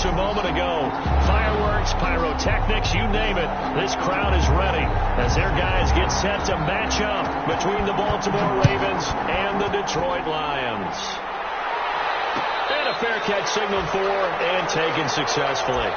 a moment ago. Fireworks, pyrotechnics, you name it. This crowd is ready as their guys get set to match up between the Baltimore Ravens and the Detroit Lions. And a fair catch signaled for and taken successfully.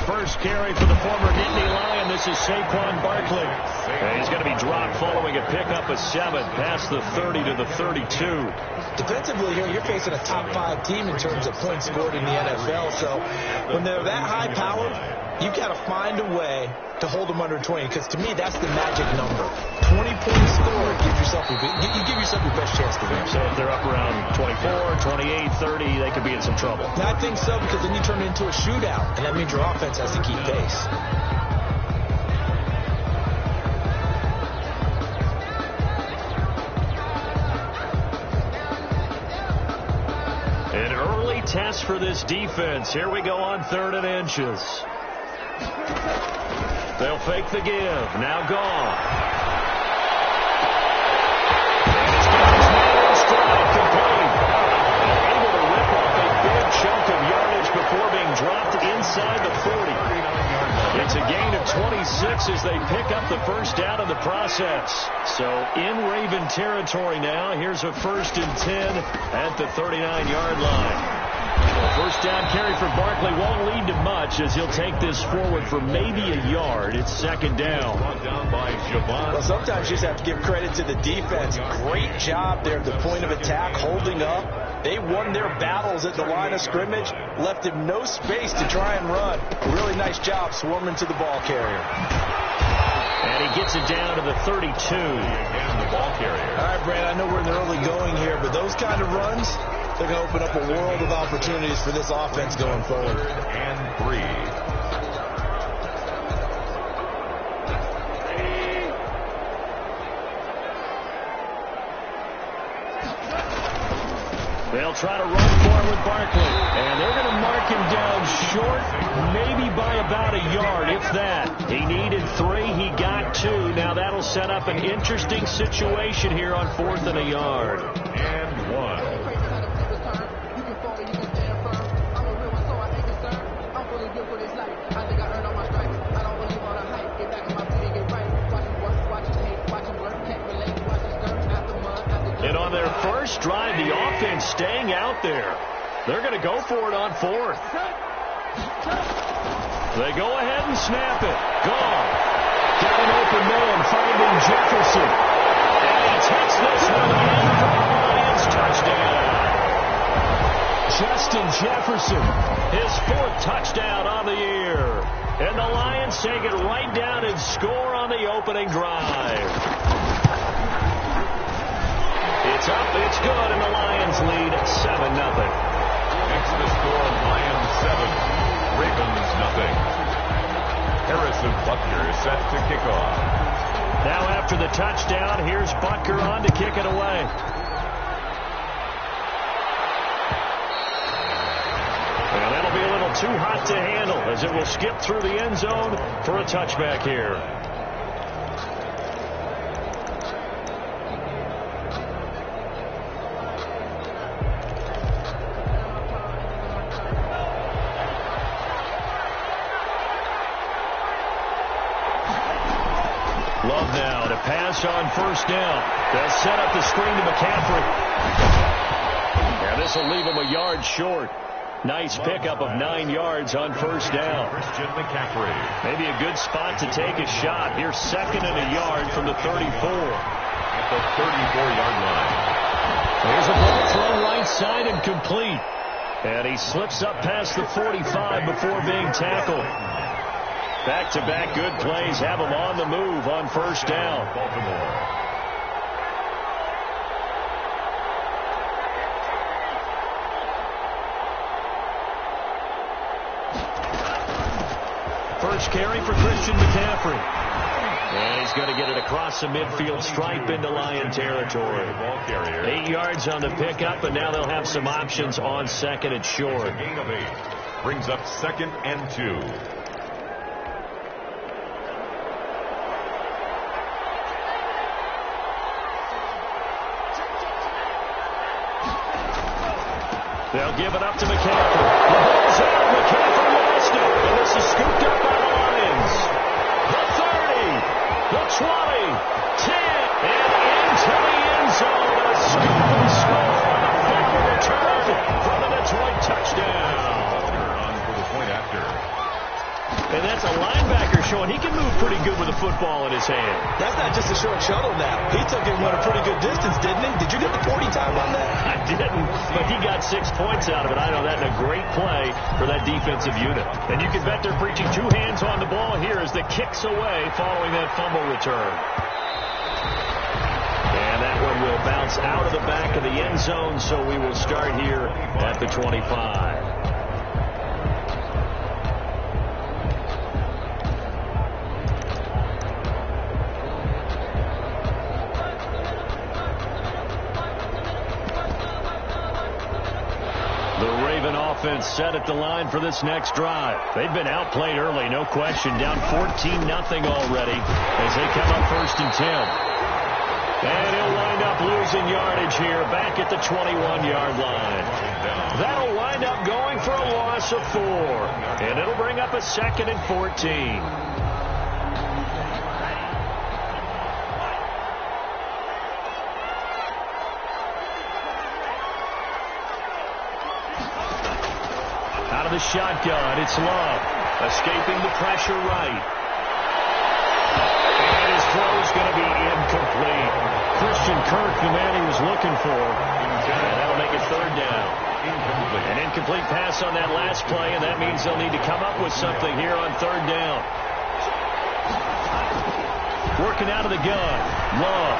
First carry for the former Nittany Lion. This is Saquon Barkley. And he's going to be dropped following a pickup of 7 past the 30 to the 32. Defensively here, you're facing a top 5 team in terms of points scored in the NFL. So when they're that high powered, you've got to find a way to hold them under 20, because to me that's the magic number. 20 points scored, you give yourself your best chance to win. So if they're up around 24, 28, 30, they could be in some trouble. I think so, because then you turn it into a shootout, and that means your offense has to keep pace. An early test for this defense. Here we go on 3rd and inches. They'll fake the give. Now gone. And it's got his man in stride complete. Able to rip off a big chunk of yardage before being dropped inside the 40. It's a gain of 26 as they pick up the first down in the process. So in Raven territory now. Here's a 1st and 10 at the 39-yard line. First down carry for Barkley won't lead to much as he'll take this forward for maybe a yard. It's 2nd down. Well, sometimes you just have to give credit to the defense. Great job there at the point of attack, holding up. They won their battles at the line of scrimmage, left him no space to try and run. Really nice job swarming to the ball carrier. And he gets it down to the 32. And the ball carrier. All right, Brad, I know we're in the early going here, but those kind of runs, they're going to open up a world of opportunities for this offense going forward. 3rd and 3. They'll try to run for it with Barkley. And they're going to mark him down short, maybe by about a yard, if that. He needed 3. He got 2. Now that'll set up an interesting situation here on 4th and a yard. And 1. And on their first drive, the offense staying out there. They're going to go for it on 4th. They go ahead and snap it. Gone. Got an open man finding Jefferson. And he takes this one in for the Lions touchdown. Justin Jefferson, his 4th touchdown on the year. And the Lions take it right down and score on the opening drive. It's up, it's good, and the Lions lead 7-0. Next the score, Lions 7, Ravens 0. Harrison Butker is set to kick off. Now after the touchdown, here's Butker on to kick it away. And that'll be a little too hot to handle as it will skip through the end zone for a touchback here. Love now to pass on 1st down. They'll set up the screen to McCaffrey. And this will leave him a yard short. Nice pickup of 9 yards on 1st down. Christian McCaffrey. Maybe a good spot to take a shot. Here's 2nd and a yard from the 34. At the 34-yard line. Here's a ball thrown right side and complete. And he slips up past the 45 before being tackled. Back-to-back good plays have them on the move on first down. Baltimore. First carry for Christian McCaffrey. And he's going to get it across the midfield stripe into Lion territory. 8 yards on the pickup, and now they'll have some options on second and short. Gain of 8. Brings up 2nd and 2. They'll give it up to McCaffrey. The ball's out. McCaffrey lost it. And this is scooped up by the Lions. The 30, the 20, 10, and into the end zone. A scoop and score on a fumble return for the Detroit touchdown. On for the point after. And that's a linebacker showing he can move pretty good with a football in his hand. That's not just a short shuttle now. He took it one a pretty good distance, didn't he? Did you get the 40 time on that? I didn't, but he got 6 points out of it. I know that, and a great play for that defensive unit. And you can bet they're preaching 2 hands on the ball here as the kicks away following that fumble return. And that one will bounce out of the back of the end zone, so we will start here at the 25. Offense set at the line for this next drive. They've been outplayed early, no question. Down 14-0 already as they come up 1st and 10. And he'll wind up losing yardage here back at the 21-yard line. That'll wind up going for a loss of 4. And it'll bring up a 2nd and 14. The shotgun, it's Love, escaping the pressure right. And his throw's going to be incomplete. Christian Kirk, the man he was looking for, and that'll make it 3rd down. An incomplete pass on that last play, and that means they'll need to come up with something here on 3rd down. Working out of the gun, Love.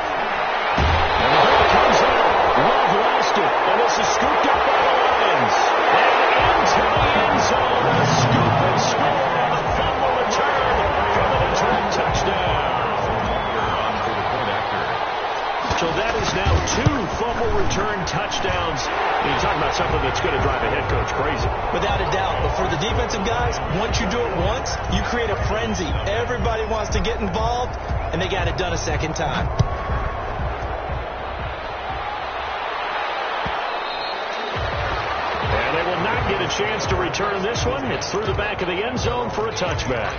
And the ball comes out. Love lost it, and this is scooped up by the Lions. And into the end zone, a scoop and score on a fumble return for the Detroit touchdown. So that is now 2 fumble return touchdowns. You talk about something that's going to drive a head coach crazy. Without a doubt. But for the defensive guys, once you do it once, you create a frenzy. Everybody wants to get involved, and they got it done a 2nd time. Get a chance to return this one. It's through the back of the end zone for a touchback.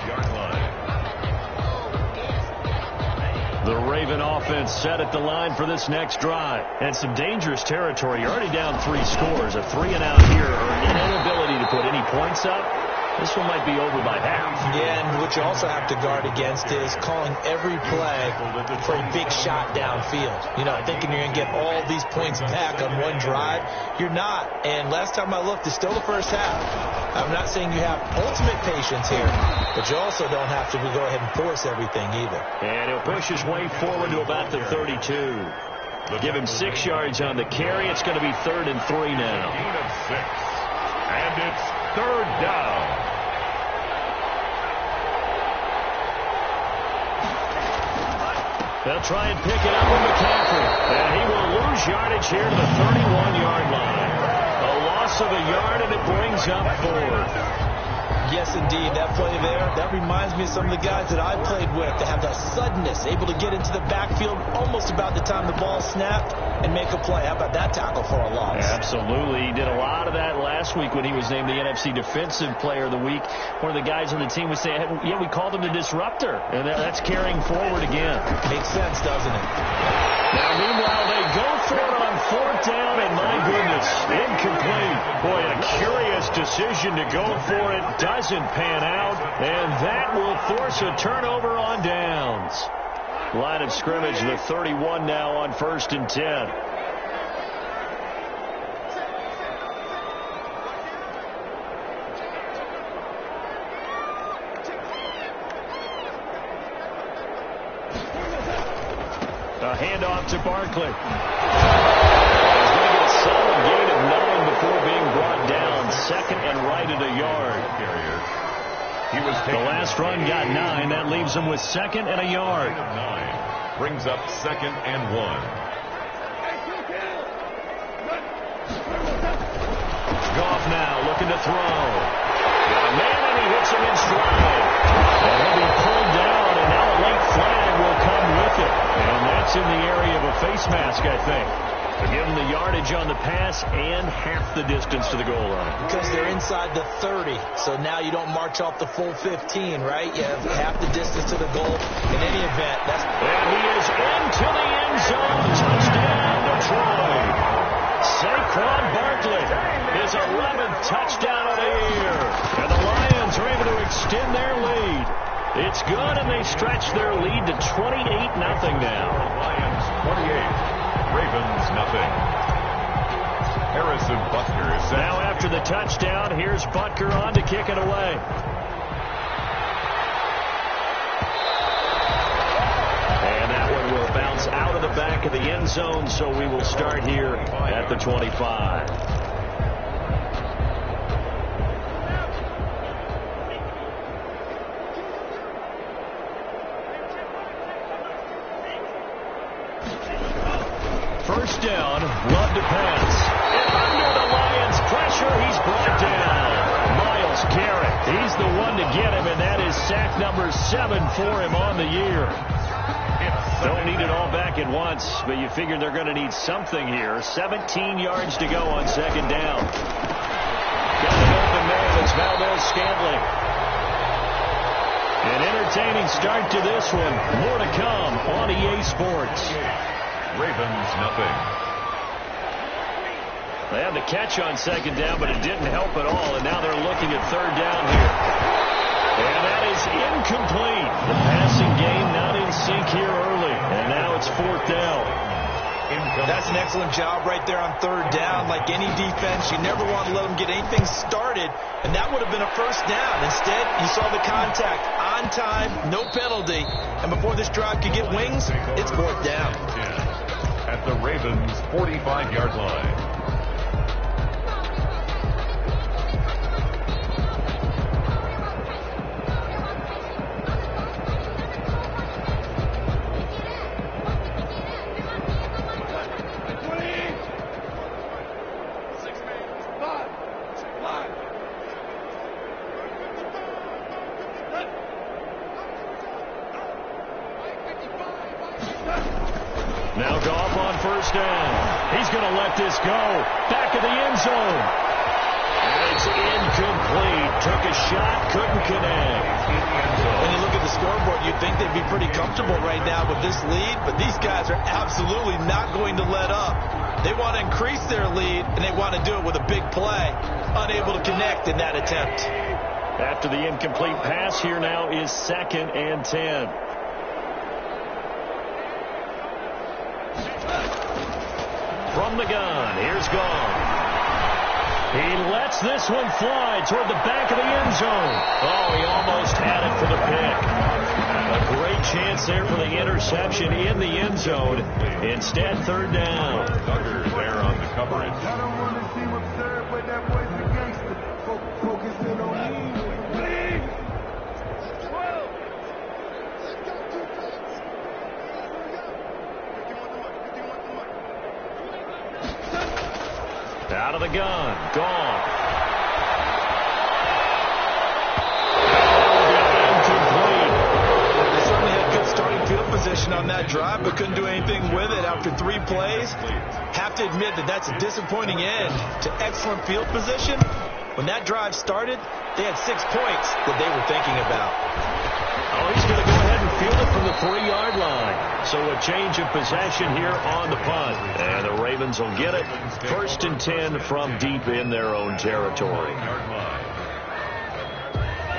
The Raven offense set at the line for this next drive. And some dangerous territory. You're already down 3 scores. A 3-and-out here, or an inability to put any points up. This one might be over by half. Yeah, and what you also have to guard against is calling every play for a big shot downfield. You know, thinking you're going to get all these points back on one drive. You're not. And last time I looked, it's still the first half. I'm not saying you have ultimate patience here, but you also don't have to go ahead and force everything either. And he'll push his way forward to about the 32. Give him 6 yards on the carry. It's going to be 3rd and 3 now. Gain of 6. And it's 3rd down. They'll try and pick it up with McCaffrey. And he will lose yardage here to the 31-yard line. A loss of a yard, and it brings up 4th. Yes, indeed. That play there, that reminds me of some of the guys that I played with that have that suddenness, able to get into the backfield almost about the time the ball snapped and make a play. How about that tackle for a loss? Absolutely. He did a lot of that last week when he was named the NFC Defensive Player of the Week. One of the guys on the team was saying, yeah, we called him the disruptor. And that's carrying forward again. Makes sense, doesn't it? Now, meanwhile, they go for it on 4th down, and my goodness, incomplete. Boy, a curious decision to go for it. Doesn't pan out, and that will force a turnover on downs. Line of scrimmage, the 31 now on 1st and 10. A handoff to Barkley. He's going to get a solid gain of 9 before being brought down. Second and right at a yard. The last run got 9. That leaves him with second and a yard. 9 brings up second and 1. Goff now looking to throw. Got a man, and he hits him in stride. And he'll be pulled down, and now a late flag will come with it. And that's in the area of a face mask, I think. To give him the yardage on the pass and half the distance to the goal line. Because they're inside the 30, so now you don't march off the full 15, right? You have half the distance to the goal. In any event, that's... And he is into the end zone. Touchdown, Detroit. Saquon Barkley, his 11th touchdown of the year. And the Lions are able to extend their lead. It's good, and they stretch their lead to 28-0 now. Lions 28. Ravens nothing. Harrison Butker is set. Now after the touchdown, here's Butker on to kick it away. And that one will bounce out of the back of the end zone, so we will start here at the 25. First down, Love to pass. And under the Lions' pressure, he's brought down. Myles Garrett, he's the one to get him, and that is sack number 7 for him on the year. Don't need it all back at once, but you figure they're going to need something here. 17 yards to go on second down. Got an open man, it's Valdez-Scantling. An entertaining start to this one. More to come on EA Sports. Ravens nothing. They had the catch on second down, but it didn't help at all, and now they're looking at third down here. And that is incomplete. The passing game not in sync here early, and now it's fourth down. That's an excellent job right there on third down. Like any defense, you never want to let them get anything started, and that would have been a first down. Instead, you saw the contact on time, no penalty, and before this drive could get wings, it's fourth down. At the Ravens' 45-yard line. Now Goff on first down. He's going to let this go. Back of the end zone. And it's incomplete. Took a shot, couldn't connect. When you look at the scoreboard, you'd think they'd be pretty comfortable right now with this lead, but these guys are absolutely not going to let up. They want to increase their lead, and they want to do it with a big play. Unable to connect in that attempt. After the incomplete pass, here now is second and 10. From the gun, here's Goff. He lets this one fly toward the back of the end zone. Oh, he almost had it for the pick. A great chance there for the interception in the end zone. Instead, third down. Duggar there on the coverage. I don't want to see what's there, but that boy's a gangster. Focusing on me. Out of the gun. Gone. Incomplete. They certainly had good starting field position on that drive, but couldn't do anything with it after 3 plays. Have to admit that that's a disappointing end to excellent field position. When that drive started, they had 6 points that they were thinking about. Oh, he's going to go ahead and field it from the 3-yard line. So a change of possession here on the punt. And the Ravens will get it. First and 10 from deep in their own territory.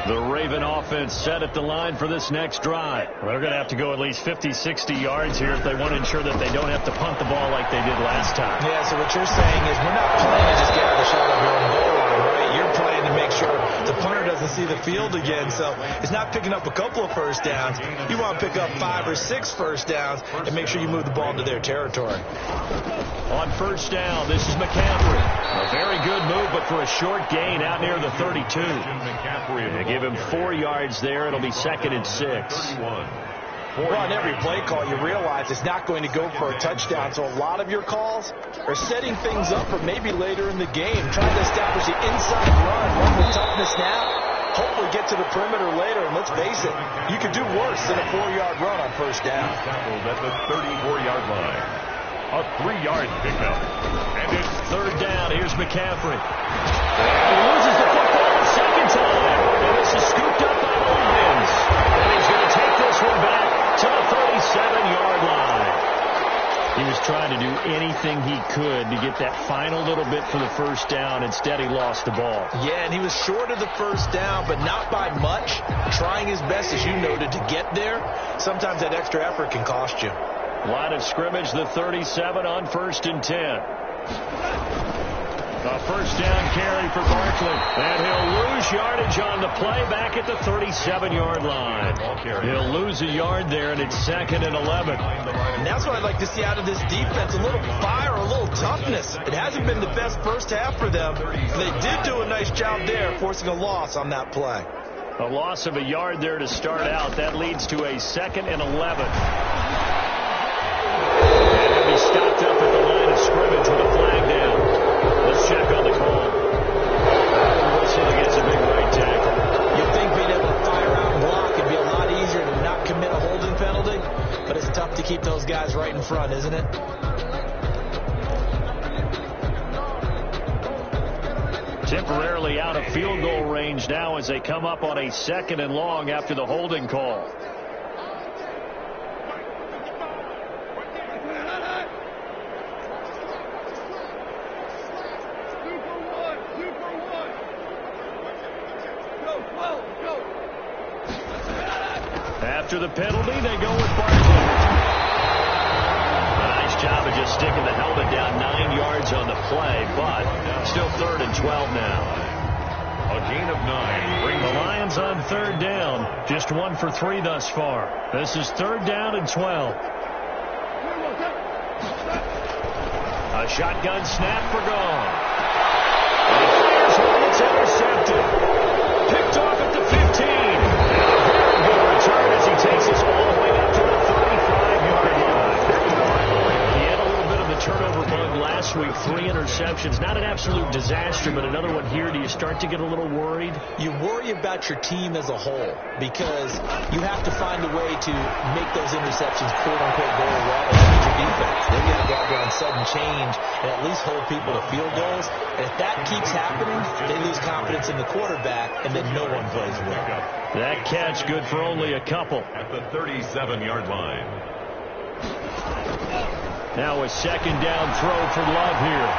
The Raven offense set at the line for this next drive. They're going to have to go at least 50, 60 yards here if they want to ensure that they don't have to punt the ball like they did last time. Yeah, so what you're saying is we're not playing to just get out of the shot of your own goal line, right? You're playing to make sure the punter doesn't see the field again. So it's not picking up a couple of first downs. You want to pick up 5 or 6 first downs and make sure you move the ball into their territory. On first down, this is McCaffrey. A very good move, but for a short gain out near the 32. They give him 4 yards there. It'll be 2nd and 6. Well, on every play call, you realize it's not going to go for a touchdown. So a lot of your calls are setting things up for maybe later in the game, trying to establish the inside run with toughness now. Hopefully get to the perimeter later, and let's face it, you could do worse than a 4-yard run on first down. Tackled at the 34-yard line. A 3-yard pickup. And it's 3rd down. Here's McCaffrey. And he loses the football the second time. And this is scooped up by the Lions. And he's going to take this one back to the 37-yard line. He was trying to do anything he could to get that final little bit for the first down. Instead, he lost the ball. Yeah, and he was short of the first down, but not by much. Trying his best, as you noted, to get there. Sometimes that extra effort can cost you. Line of scrimmage, the 37 on 1st and 10. A first down carry for Barkley. And he'll lose yardage on the play back at the 37-yard line. He'll lose a yard there, and it's 2nd and 11. And that's what I'd like to see out of this defense, a little fire, a little toughness. It hasn't been the best first half for them. They did do a nice job there, forcing a loss on that play. A loss of a yard there to start out. That leads to a 2nd and 11. And he'll be stopped up at the line of scrimmage with a flag down. Let's check on the call. Whistle against a big right tackle. You'd think being able to fire out and block would be a lot easier to not commit a holding penalty, but it's tough to keep those guys right in front, isn't it? Temporarily out of field goal range now as they come up on a 2nd and long after the holding call. After the penalty, they go with Barkley. A nice job of just sticking the helmet down 9 yards on the play, but still 3rd and 12 now. a gain of 9. Brings the Lions on 3rd down. Just 1 for 3 thus far. This is 3rd down and 12. A shotgun snap for Gone. And he fires one. It's intercepted. Picked off at the 15. And a very good return as he takes us all the way up to the 35-yard line. He had a little bit of the turnover bug last week. 3 interceptions. Not an absolute disaster, but another one here. Do you start to get a little worried? You worry about your team as a whole because you have to find a way to make those interceptions quote-unquote go away against your defense. They're going to go on sudden change and at least hold people to field goals. And if that keeps happening, they lose confidence in the quarterback, and then no one plays well. That catch good for only a couple. At the 37-yard line. Now a 2nd down throw for Love here.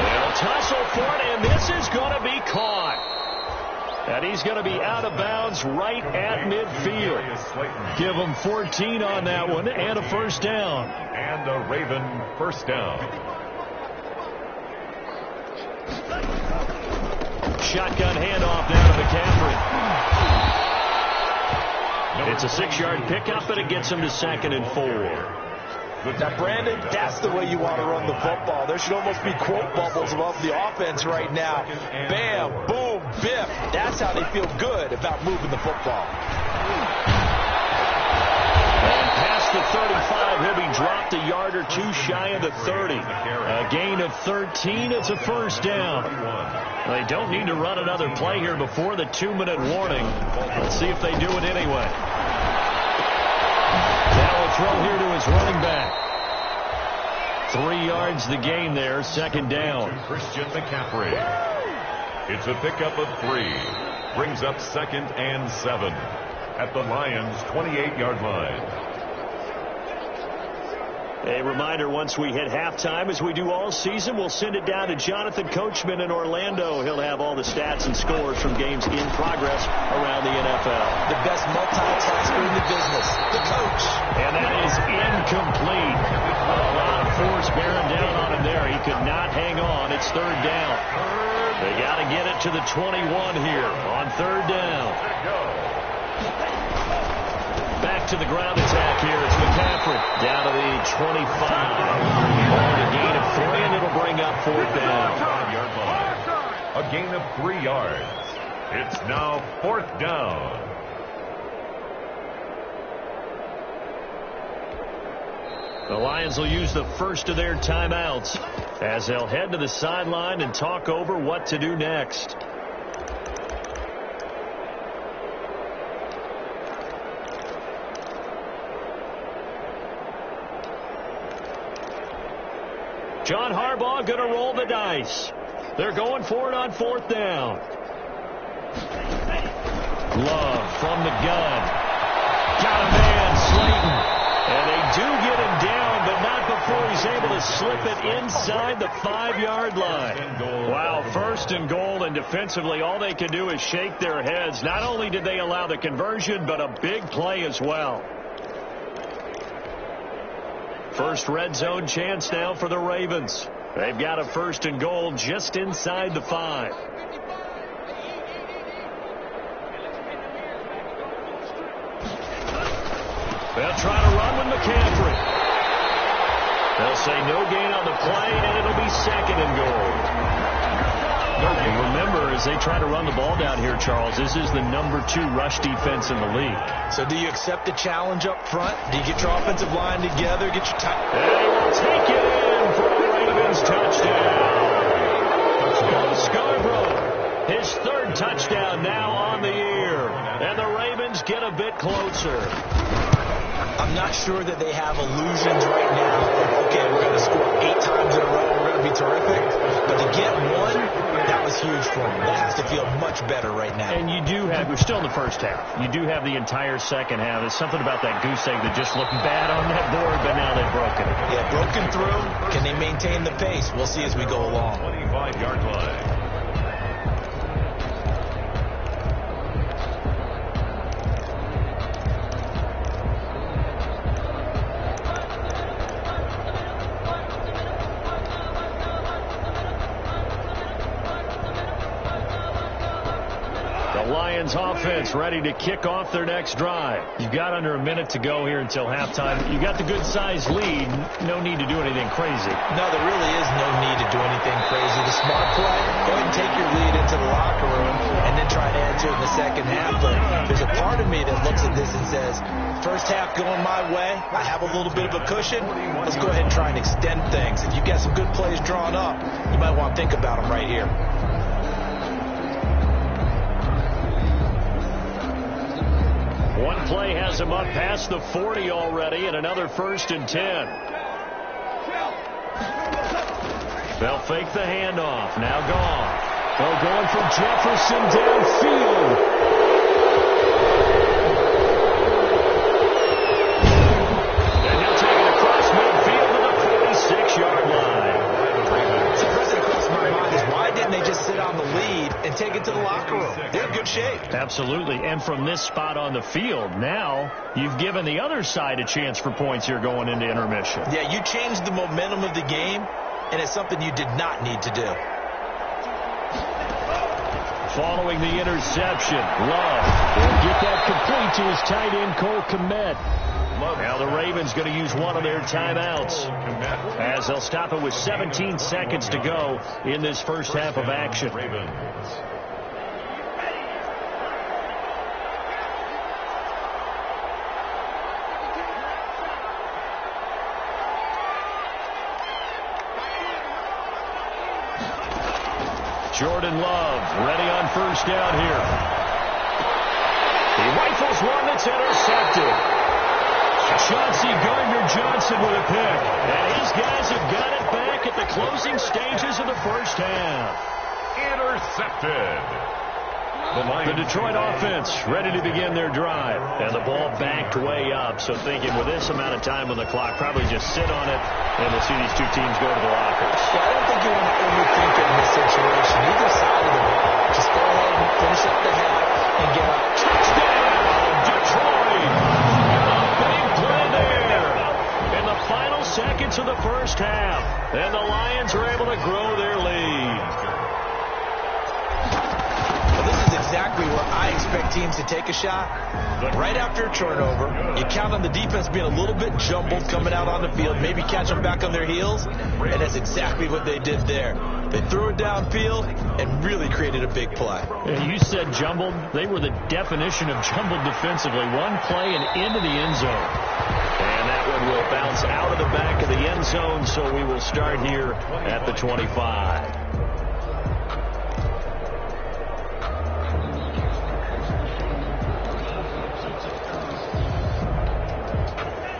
They'll tussle for it, and this is going to be caught. And he's going to be out of bounds right at midfield. Give him 14 on that one and a 1st down. And a Raven 1st down. Shotgun handoff now to McCaffrey. It's a 6-yard pickup, and it gets him to 2nd and 4. Now, Brandon, that's the way you want to run the football. There should almost be quote bubbles above the offense right now. Bam, boom, biff. That's how they feel good about moving the football. And past the 35, he'll be dropped a yard or 2 shy of the 30. A gain of 13. It's a 1st down. They don't need to run another play here before the 2-minute warning. Let's see if they do it anyway. Now a throw here to his running back. 3 yards the gain there, 2nd down. Christian McCaffrey. It's a pickup of 3. Brings up 2nd and 7. At the Lions' 28-yard line. A reminder, once we hit halftime, as we do all season, we'll send it down to Jonathan Coachman in Orlando. He'll have all the stats and scores from games in progress around the NFL. The best multitasker in the business, the coach. And that is incomplete. A lot of force bearing down on him there. He could not hang on. It's third down. They got to get it to the 21 here on third down. Back to the ground attack here. It's McCaffrey down to the 25. On a gain of 3, and it'll bring up fourth down. 5-yard line. A gain of 3 yards. It's now fourth down. The Lions will use the first of their timeouts as they'll head to the sideline and talk over what to do next. John Harbaugh going to roll the dice. They're going for it on fourth down. Love from the gun. Got a man, Slayton. And they do get him down, but not before he's able to slip it inside the 5-yard line. Wow, first and goal, and defensively all they can do is shake their heads. Not only did they allow the conversion, but a big play as well. First red zone chance now for the Ravens. They've got a first and goal just inside the 5. They'll try to run with McCaffrey. They'll say no gain on the play, and it'll be second and goal. And remember, as they try to run the ball down here, Charles, this is the number 2 rush defense in the league. So do you accept the challenge up front? Do you get your offensive line together, get your tight? They will take it in for a Ravens touchdown. Scarborough, his third touchdown now on the year. And the Ravens get a bit closer. I'm not sure that they have illusions right now. Okay, we're going to score 8 times in a row. We're going to be terrific. But to get one, that was huge for them. That has to feel much better right now. And you do have, we're still in the first half. You do have the entire second half. There's something about that goose egg that just looked bad on that board, but now they've broken it. Yeah, broken through. Can they maintain the pace? We'll see as we go along. 25-yard line. Lions offense ready to kick off their next drive. You've got under a minute to go here until halftime. You got the good sized lead. No need to do anything crazy. No, there really is no need to do anything crazy. The smart play, go ahead and take your lead into the locker room and then try to add to it in the second half. But there's a part of me that looks at this and says, first half going my way, I have a little bit of a cushion. Let's go ahead and try and extend things. If you've got some good plays drawn up, you might want to think about them right here. One play has him up past the 40 already, and another first and 10. They'll fake the handoff. Now gone. They're going for Jefferson downfield. And he'll take it across midfield to the 46-yard line. The question that crossed my mind is why didn't they just sit on the lead and take it to the locker room? They're in good shape. Absolutely. And from this spot on the field, now you've given the other side a chance for points here going into intermission. Yeah, you changed the momentum of the game, and it's something you did not need to do. Following the interception, Love will get that complete to his tight end, Cole Kmet. Now the Ravens going to use one of their timeouts as they'll stop it with 17 seconds to go in this first half of action. Jordan Love ready on first down here. He rifles one that's intercepted. Chauncey Gardner-Johnson with a pick. And his guys have got it back at the closing stages of the first half. Intercepted. The Detroit offense ready to begin their drive. And the ball backed way up. So thinking with this amount of time on the clock, probably just sit on it, and we'll see these two teams go to the lockers. Yeah, I don't think you want to overthink it in this situation. Either side of the ball. Just go ahead and finish up the half and get up. Touchdown, Detroit! A big play there. In the final seconds of of the first half, and the Lions are able to grow their lead. Exactly where I expect teams to take a shot. Right after a turnover, you count on the defense being a little bit jumbled coming out on the field, maybe catch them back on their heels, and that's exactly what they did there. They threw it downfield and really created a big play. You said jumbled. They were the definition of jumbled defensively. One play and into the end zone. And that one will bounce out of the back of the end zone, so we will start here at the 25.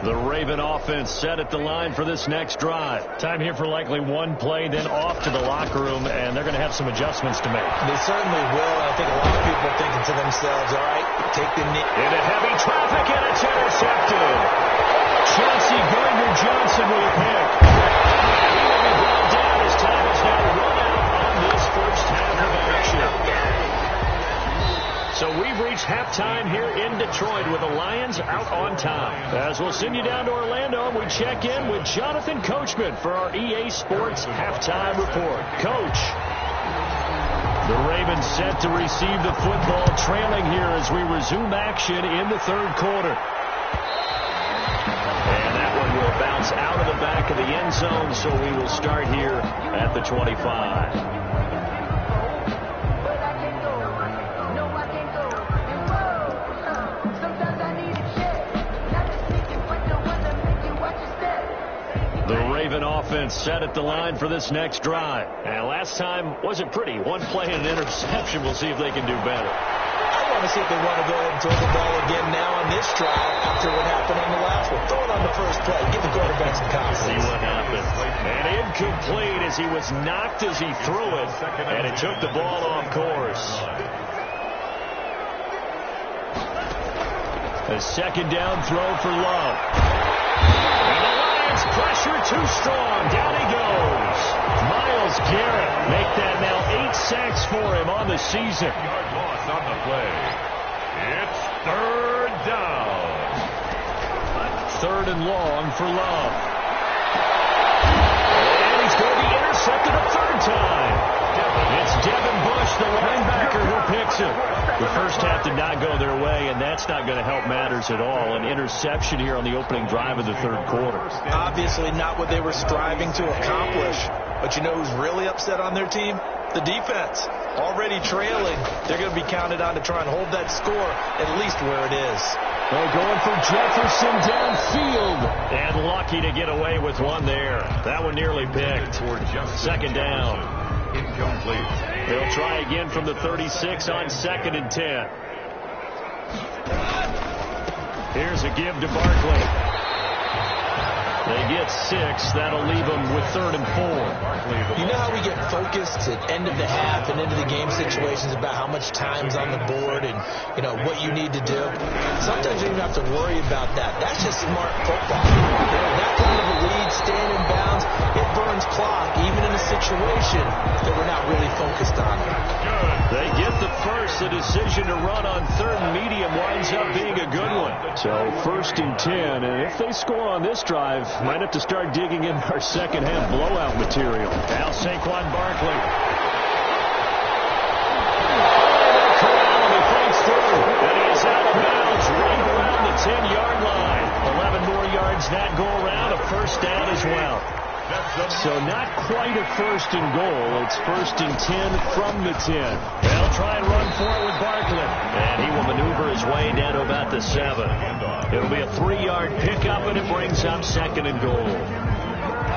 The Raven offense set at the line for this next drive. Time here for likely one play, then off to the locker room, and they're going to have some adjustments to make. They certainly will. I think a lot of people are thinking to themselves, all right, take the knee. Into heavy traffic, and it's intercepted. Chauncey Gardner-Johnson with a pick. He will be brought down as time is now run out on this first half of action. So we've reached halftime here in Detroit with the Lions out on top. As we'll send you down to Orlando, we check in with Jonathan Coachman for our EA Sports Halftime Report. Coach. The Ravens set to receive the football, trailing here as we resume action in the third quarter. And that one will bounce out of the back of the end zone, so we will start here at the 25. The Raven offense set at the line for this next drive. And last time wasn't pretty. One play and an interception. We'll see if they can do better. I want to see if they want to go ahead and throw the ball again now on this drive after what happened on the last one. Throw it on the first play. Give the quarterback some confidence. See what happens. And incomplete as he was knocked as he threw it. And it took the ball off course. A second down throw for Love. Pressure too strong. Down he goes. Myles Garrett make that now 8 sacks for him on the season. Yard loss on the play. It's third down. Third and long for Love. And he's going to be intercepted a third time. It's Devin Bush, the linebacker, who picks it. The first half did not go their way, and that's not going to help matters at all. An interception here on the opening drive of the third quarter. Obviously not what they were striving to accomplish. But you know who's really upset on their team? The defense. Already trailing. They're going to be counted on to try and hold that score at least where it is. They're going for Jefferson downfield. And lucky to get away with one there. That one nearly picked. Second down. Incomplete. They'll try again from the 36 on 2nd and 10. Here's a give to Barkley. They get 6. That'll leave them with 3rd and 4. You know how we get focused at end of the half and into the game situations about how much time's on the board and, you know, what you need to do? Sometimes you don't even have to worry about that. That's just smart football. You know, that kind of a lead, staying in bounds, it burns clock, even in a situation that we're not really focused on. They get the first. The decision to run on 3rd and medium winds up being a good one. So 1st and 10, and if they score on this drive, might have to start digging in our second half blowout material. Now Saquon Barkley. He fights through, and he is out of bounds right around the 10-yard line. 11 more yards that go around, a first down as well. So not quite a 1st and goal. It's 1st and 10 from the 10. They'll try and run for it with Barkley. And he will maneuver his way down to about the 7. It'll be a 3-yard pickup, and it brings up 2nd and goal.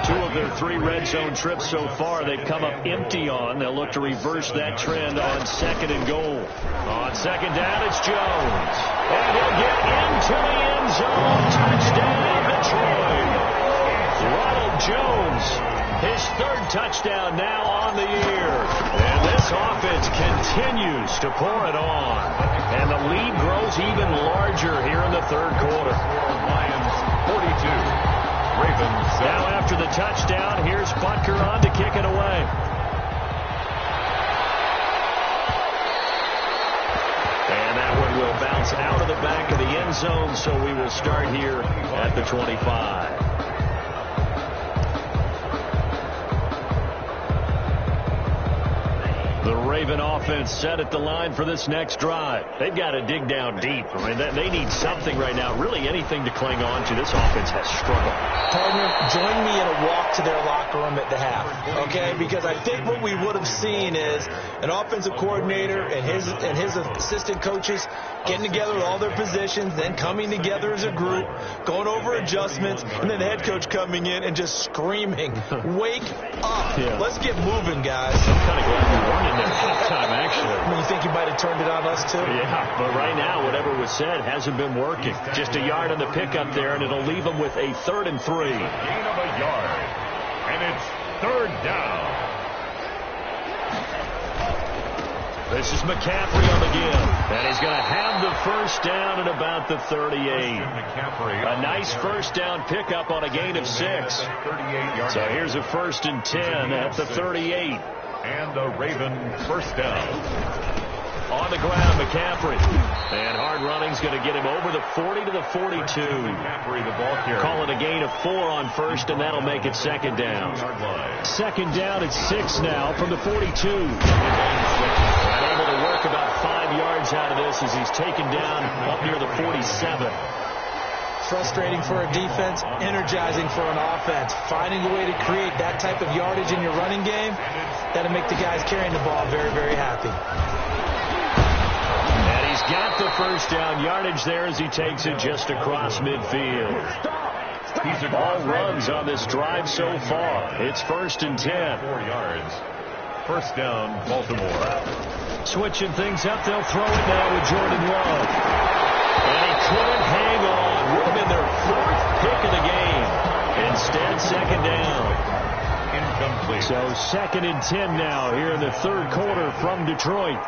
2 of their 3 red zone trips so far they've come up empty on. They'll look to reverse that trend on 2nd and goal. On 2nd down, it's Jones. And he'll get into the end zone. Touchdown, Detroit. Ronald Jones, his 3rd touchdown now on the year. And this offense continues to pour it on. And the lead grows even larger here in the third quarter. Lions 42. Ravens 7. Now after the touchdown, here's Butker on to kick it away. And that one will bounce out of the back of the end zone, so we will start here at the 25. Raven offense set at the line for this next drive. They've got to dig down deep. I mean, they need something right now, really anything to cling on to. This offense has struggled. Partner, join me in a walk to their locker room at the half, okay? Because I think what we would have seen is an offensive coordinator and his assistant coaches getting together with all their positions, then coming together as a group, going over adjustments, and then the head coach coming in and just screaming, wake up. Yeah. Let's get moving, guys. I'm kind of glad we weren't in there halftime, actually. I mean, you think you might have turned it on us, too? Yeah, but right now, whatever was said hasn't been working. Just a yard on the pickup there, and it'll leave them with a 3rd and 3. Gain of a yard, and it's 3rd down. This is McCaffrey on the give, and he's going to have the first down at about the 38. A nice first down pickup on a gain of 6. So here's a 1st and 10 at the 38. And the Raven first down. On the ground, McCaffrey. And hard running's going to get him over the 40 to the 42. McCaffrey, the ball carrier. Call it a gain of 4 on first, and that'll make it 2nd down. 2nd down at 6 now from the 42. And able to work about 5 yards out of this as he's taken down up near the 47. Frustrating for a defense, energizing for an offense. Finding a way to create that type of yardage in your running game, that'll make the guys carrying the ball very, very happy. And he's got the first down yardage there as he takes it just across midfield. All runs on this drive so far. It's 1st and 10. 4 yards. First down, Baltimore. Switching things up, they'll throw it now with Jordan Love. And he couldn't hang on. Would have been their 4th pick of the game. Instead, 2nd down. Incomplete. So 2nd and 10 now here in the 3rd quarter from Detroit.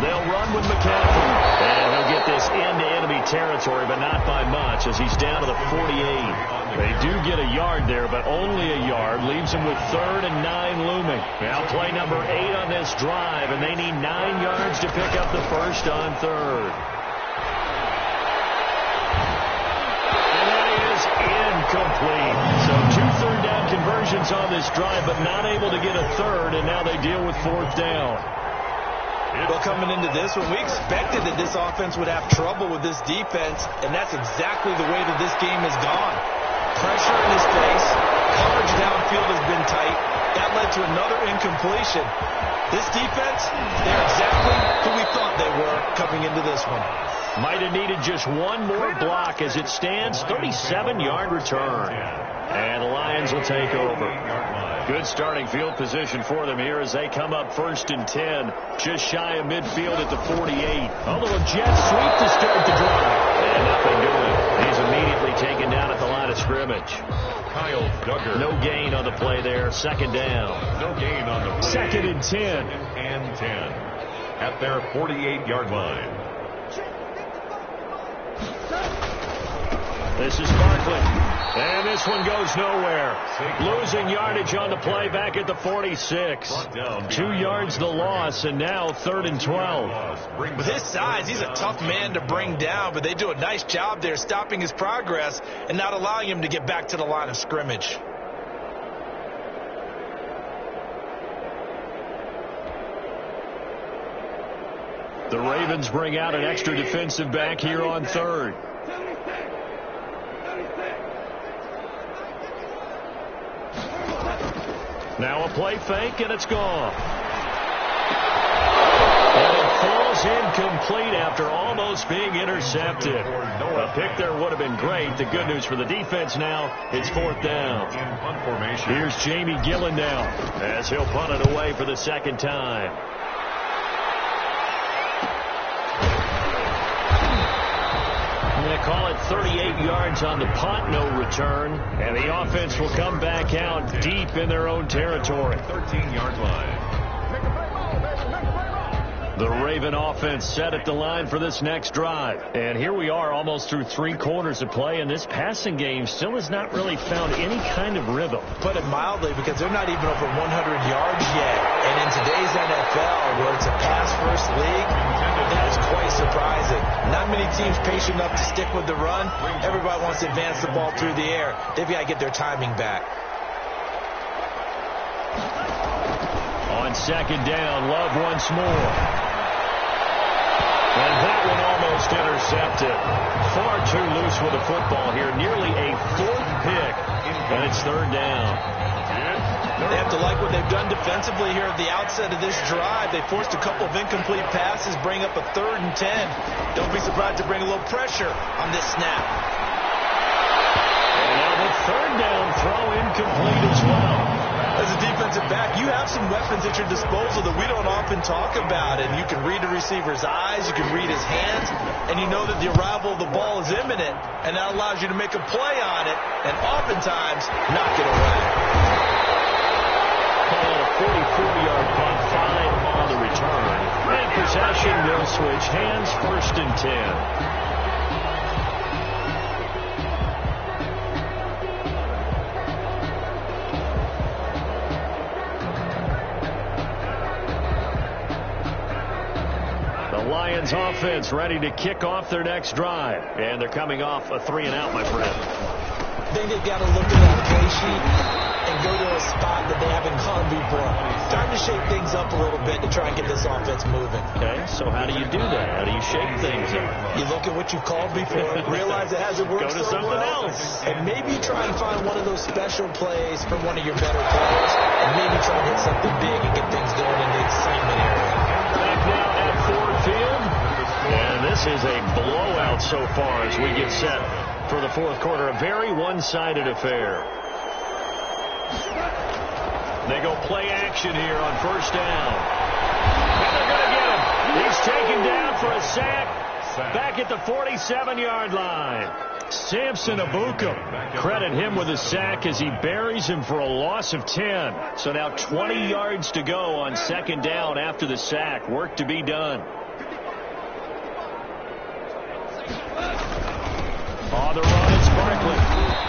They'll run with McCaffrey. And he'll get this into enemy territory, but not by much as he's down to the 48. They do get a yard there, but only a yard. Leaves him with 3rd and 9 looming. Now play number 8 on this drive, and they need 9 yards to pick up the first on 3rd. And that is incomplete. So 2 third-down conversions on this drive, but not able to get a 3rd, and now they deal with 4th down. Well, coming into this one, we expected that this offense would have trouble with this defense, and that's exactly the way that this game has gone. Pressure in his face, coverage downfield has been tight. That led to another incompletion. This defense, they're exactly who we thought they were coming into this one. Might have needed just one more block as it stands, 37-yard return. And the Lions will take over. Good starting field position for them here as they come up 1st and 10, just shy of midfield at the 48. Although a jet sweep to start the drive. And nothing doing. He's immediately taken down at the line of scrimmage. Kyle Duggar. No gain on the play there. 2nd down. No gain on the play. 2nd and 10. 2nd and 10 at their 48-yard line. This is Barkley. And this one goes nowhere. Losing yardage on the play back at the 46. 2 yards the loss, and now 3rd and 12. With his size, he's a tough man to bring down, but they do a nice job there stopping his progress and not allowing him to get back to the line of scrimmage. The Ravens bring out an extra defensive back here on 3rd. Now a play fake, and it's gone. And it falls incomplete after almost being intercepted. A pick there would have been great. The good news for the defense now, it's 4th down. Here's Jamie Gillen now as he'll punt it away for the 2nd time. I'm going to call it 38 yards on the punt, no return. And the offense will come back out deep in their own territory. 13-yard line. The Raven offense set at the line for this next drive. And here we are almost through 3 quarters of play, and this passing game still has not really found any kind of rhythm. Put it mildly, because they're not even over 100 yards yet. And in today's NFL, where it's a pass-first league, that is quite surprising. Not many teams patient enough to stick with the run. Everybody wants to advance the ball through the air. They've got to get their timing back. On On second down, Love once more. And that one almost intercepted. Far too loose with the football here. Nearly a fourth pick. And it's third down. They have to like what they've done defensively here at the outset of this drive. They forced a couple of incomplete passes, bring up a 3rd and 10. Don't be surprised to bring a little pressure on this snap. And now the third down throw incomplete as well. As a defensive back, you have some weapons at your disposal that we don't often talk about. And you can read the receiver's eyes, you can read his hands, and you know that the arrival of the ball is imminent. And that allows you to make a play on it and oftentimes knock it away. Call it a 44-yard punt, 5 on the return. And possession will switch hands, 1st and 10. Lions offense ready to kick off their next drive. And they're coming off a 3-and-out, my friend. I think they've got to look at that play sheet and go to a spot that they haven't gone before. Time to shake things up a little bit to try and get this offense moving. Okay, so how do you do that? How do you shake things up? You look at what you've called before, realize it hasn't worked Go to so something well, else. and maybe try and find one of those special plays from one of your better players, and maybe try and hit something big and get things going in the excitement area. Back now at Ford Field. And this is a blowout so far as we get set for the fourth quarter. A very one-sided affair. They go play action here on 1st down. And they're going to get him. He's taken down for a sack back at the 47-yard line. Samson Abukum. Credit him with a sack as he buries him for a loss of 10. So now 20 yards to go on 2nd down after the sack. Work to be done. On the run, it's Barkley.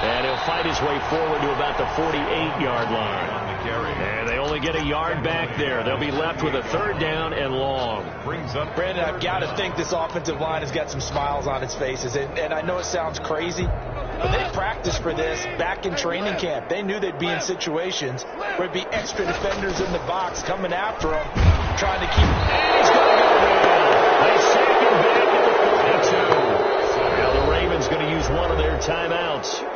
And he'll fight his way forward to about the 48-yard line. And they only get a yard back there. They'll be left with a 3rd down and long. Brandon, I've got to think this offensive line has got some smiles on its faces. And I know it sounds crazy, but they practiced for this back in training camp. They knew they'd be in situations where it'd be extra defenders in the box coming after them, trying to keep... And he's going to go down. They sack him back at the 42. Now the Ravens going to use one of their timeouts.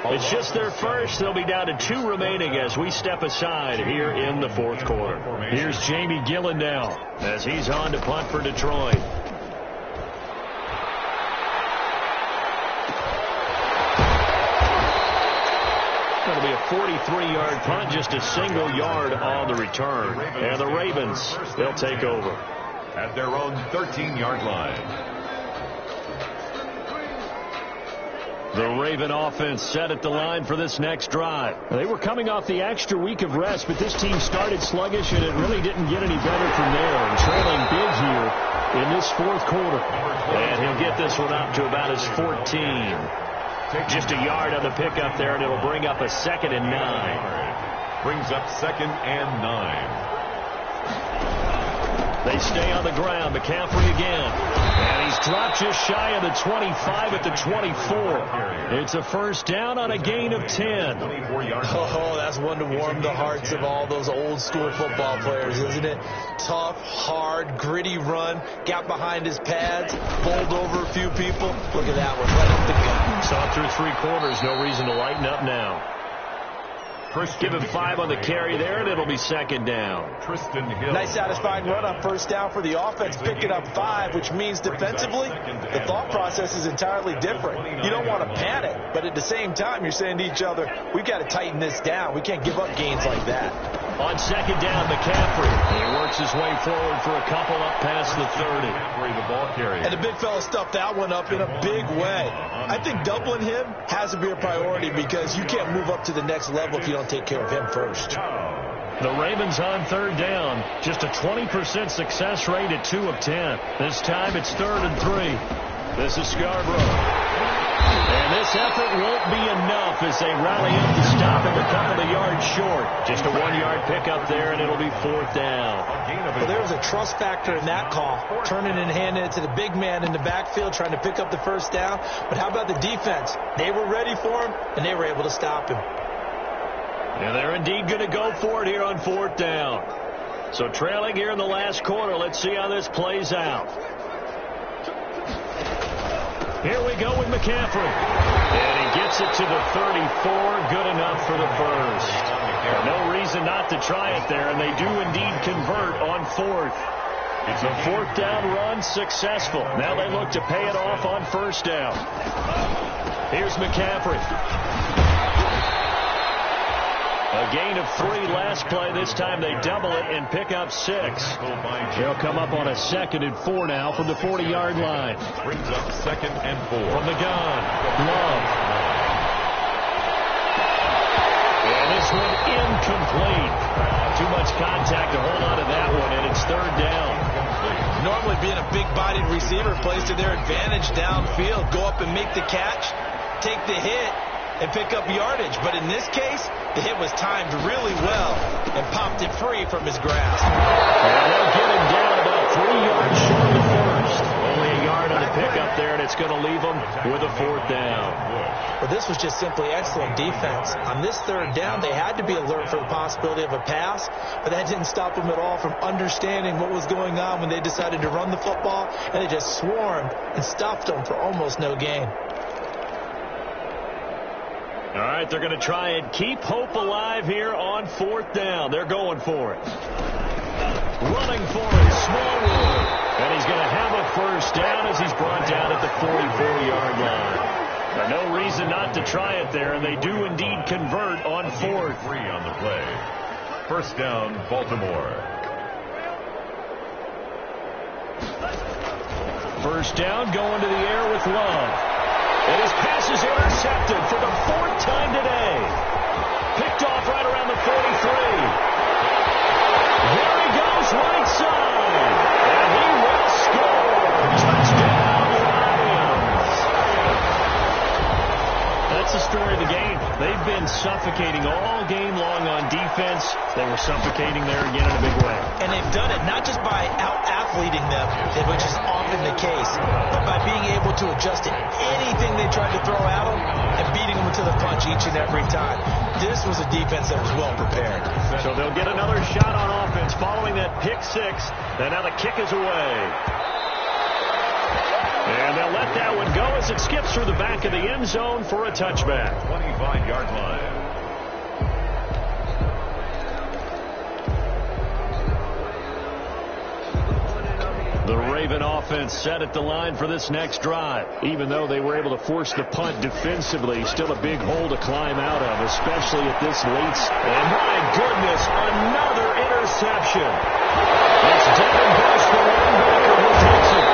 It's just their first. They'll be down to 2 remaining as we step aside here in the fourth quarter. Here's Jamie Gillen now as he's on to punt for Detroit. That'll be a 43-yard punt, just a single yard on the return. And the Ravens, they'll take over at their own 13-yard line. The Raven offense set at the line for this next drive. They were coming off the extra week of rest, but this team started sluggish, and it really didn't get any better from there. And trailing big here in this fourth quarter. And he'll get this one up to about his 14. Just a yard on the pickup there, and it'll bring up a 2nd and 9. Brings up 2nd and 9. They stay on the ground. McCaffrey again. And he's dropped just shy of the 25 at the 24. It's a 1st down on a gain of 10. Oh, that's one to warm the hearts of all those old school football players, isn't it? Tough, hard, gritty run. Got behind his pads. Bowled over a few people. Look at that one. Right up the gut. Saw through 3 quarters. No reason to lighten up now. Give him 5 on the carry there, and it'll be 2nd down. Nice satisfying run on 1st down for the offense, picking up 5, which means defensively, the thought process is entirely different. You don't want to panic, but at the same time, you're saying to each other, we've got to tighten this down. We can't give up gains like that. On 2nd down, McCaffrey. He works his way forward for a couple up past the 30. And the big fella stuffed that one up in a big way. I think doubling him has to be a priority because you can't move up to the next level if you don't take care of him first. The Ravens on 3rd down. Just a 20% success rate at 2 of 10. This time it's 3rd and 3. This is Scarborough. And this effort won't be enough as they rally up to stop him a couple of yards short. Just a 1-yard pickup there, and it'll be 4th down. Well, there was a trust factor in that call, turning and handing it to the big man in the backfield, trying to pick up the 1st down. But how about the defense? They were ready for him, and they were able to stop him. And they're indeed going to go for it here on 4th down. So trailing here in the last quarter. Let's see how this plays out. Here we go with McCaffrey. And he gets it to the 34. Good enough for the first. No reason not to try it there, and they do indeed convert on fourth. It's a fourth down run successful. Now they look to pay it off on first down. Here's McCaffrey. A gain of 3 last play. This time they double it and pick up 6. They'll come up on a 2nd and 4 now from the 40-yard line. Brings up 2nd and 4. From the gun, Love. And this one incomplete. Too much contact to hold on to that one, and it's 3rd down. Normally being a big-bodied receiver plays to their advantage downfield. Go up and make the catch, take the hit, and pick up yardage. But in this case, the hit was timed really well and popped it free from his grasp. And they'll get him down about 3 yards short of the first. Only a yard on the pickup there, and it's going to leave them with a 4th down. Well, this was just simply excellent defense. On this 3rd down, they had to be alert for the possibility of a pass, but that didn't stop them at all from understanding what was going on when they decided to run the football, and they just swarmed and stuffed them for almost no gain. All right, they're going to try and keep hope alive here on 4th down. They're going for it. Running for it, Smallwood. And he's going to have a first down as he's brought down at the 44-yard line. There's no reason not to try it there, and they do indeed convert on 4th. 3 on the play. First down, Baltimore. First down, going to the air with Love. And his pass is intercepted for the 4th time today. Picked off right around the 43. There he goes, right side. And he will score. Touchdown, Lions. That's the story of the game. They've been suffocating all game long on defense. They were suffocating there again in a big way. And they've done it not just by out-athleting them, which is often the case, but by being able to adjust to anything they tried to throw at them and beating them to the punch each and every time. This was a defense that was well prepared. So they'll get another shot on offense following that pick 6. And now the kick is away. And they'll let that one go as it skips through the back of the end zone for a touchback. 25-yard line. The Raven offense set at the line for this next drive. Even though they were able to force the punt defensively, still a big hole to climb out of, especially at this late. And my goodness, another interception. It's Devin Bush, the linebacker, who takes it.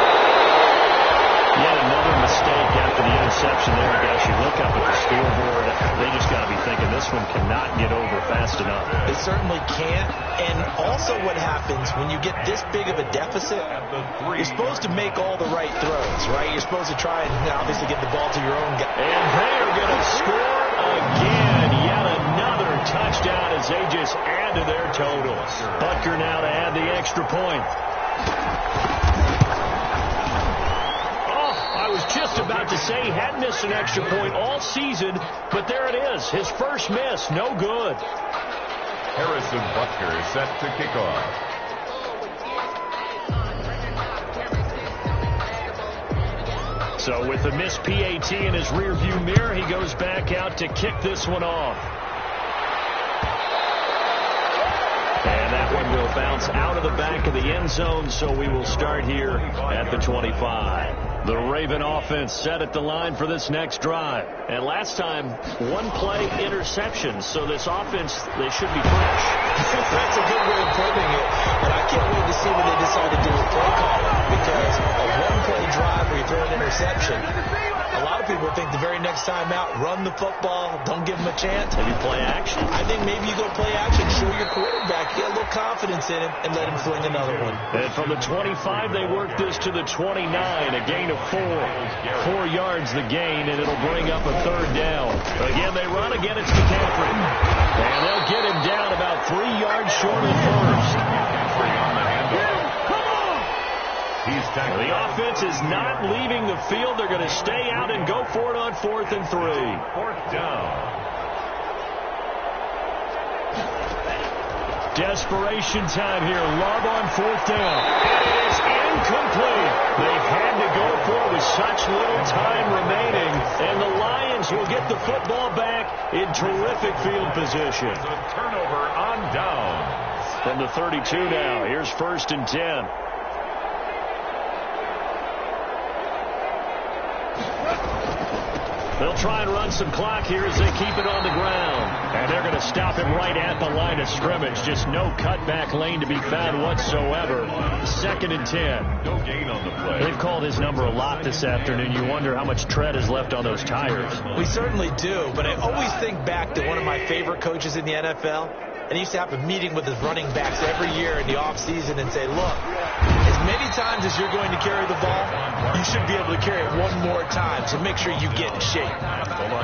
Yet another mistake after the interception there. I guess you look up at the scoreboard, they just got to be thinking this one cannot get over fast enough. They certainly can't. And also what happens when you get this big of a deficit, you're supposed to make all the right throws, right? You're supposed to try and obviously get the ball to your own guy. And they are going to score again. Yet another touchdown as they just add to their totals. Butker now to add the extra point. I was just about to say he had missed an extra point all season, but there it is. His first miss, no good. Harrison Butker is set to kick off. So with the missed PAT in his rearview mirror, he goes back out to kick this one off. And that one will bounce out of the back of the end zone, so we will start here at the 25. The Raven offense set at the line for this next drive. And last time, 1-play interception, so this offense, they should be fresh. That's a good way of putting it. And I can't wait to see what they decide to do with play calling, because a 1-play drive where you throw an interception, a lot of people think the very next time out, run the football, don't give them a chance. Maybe play action. I think maybe you go play action, show your quarterback, get a little confidence in him, and let him fling another one. And from the 25, they work this to the 29, a gain of 4. 4 yards the gain, and it'll bring up a 3rd down. Again, they run. Again, it's McCaffrey. And they'll get him down about 3 yards short of the first. The offense is not leaving the field. They're going to stay out and go for it on 4th and 3. 4th down. Desperation time here. Love on fourth down. And it is incomplete. They've had to go for it with such little time remaining. And the Lions will get the football back in terrific field position. A turnover on downs. From the 32 now. Here's 1st and 10. They'll try and run some clock here as they keep it on the ground. And they're going to stop him right at the line of scrimmage. Just no cutback lane to be found whatsoever. 2nd and 10. No gain on the play. They've called his number a lot this afternoon. You wonder how much tread is left on those tires. We certainly do, but I always think back to one of my favorite coaches in the NFL. And he used to have a meeting with his running backs every year in the offseason and say, look, as many times as you're going to carry the ball, you should be able to carry it one more time, so make sure you get in shape.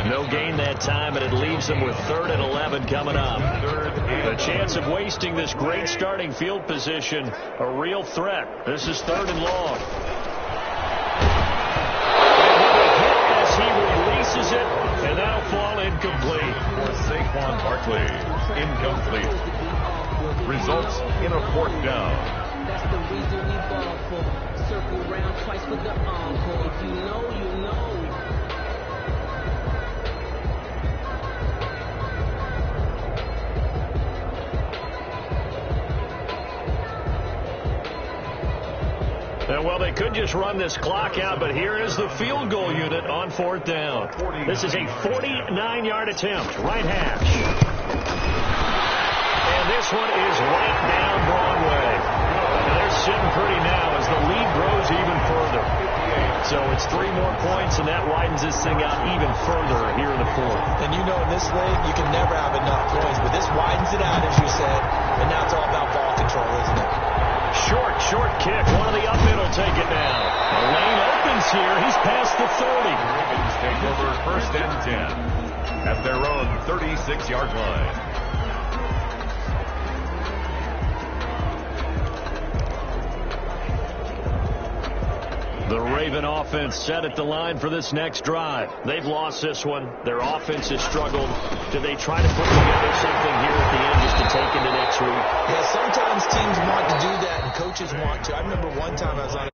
No gain that time, and it leaves them with 3rd and 11 coming up. The chance of wasting this great starting field position, a real threat. This is 3rd and long. As he releases it, and that'll fall incomplete. For Saquon Barkley, incomplete. Results in a 4th down. That's the reason we ball for. Circle round twice with the encore. If you know, you know. Well, they could just run this clock out, but here is the field goal unit on 4th down. This is a 49-yard attempt, right hash. And this one is right down Broadway. And they're sitting pretty now as the lead grows even further. So it's 3 more points, and that widens this thing out even further here in the 4th. And you know in this league, you can never have enough points, but this widens it out, as you said, and now it's all about ball control, isn't it? Short kick. One of the up men will take it now. The lane opens here. He's past the 30. Ravens take over 1st and 10 at their own 36-yard line. The Raven offense set at the line for this next drive. They've lost this one. Their offense has struggled. Do they try to put together something here at the end just to take into next week? Yeah, sometimes teams want to do that and coaches want to. I remember one time I was on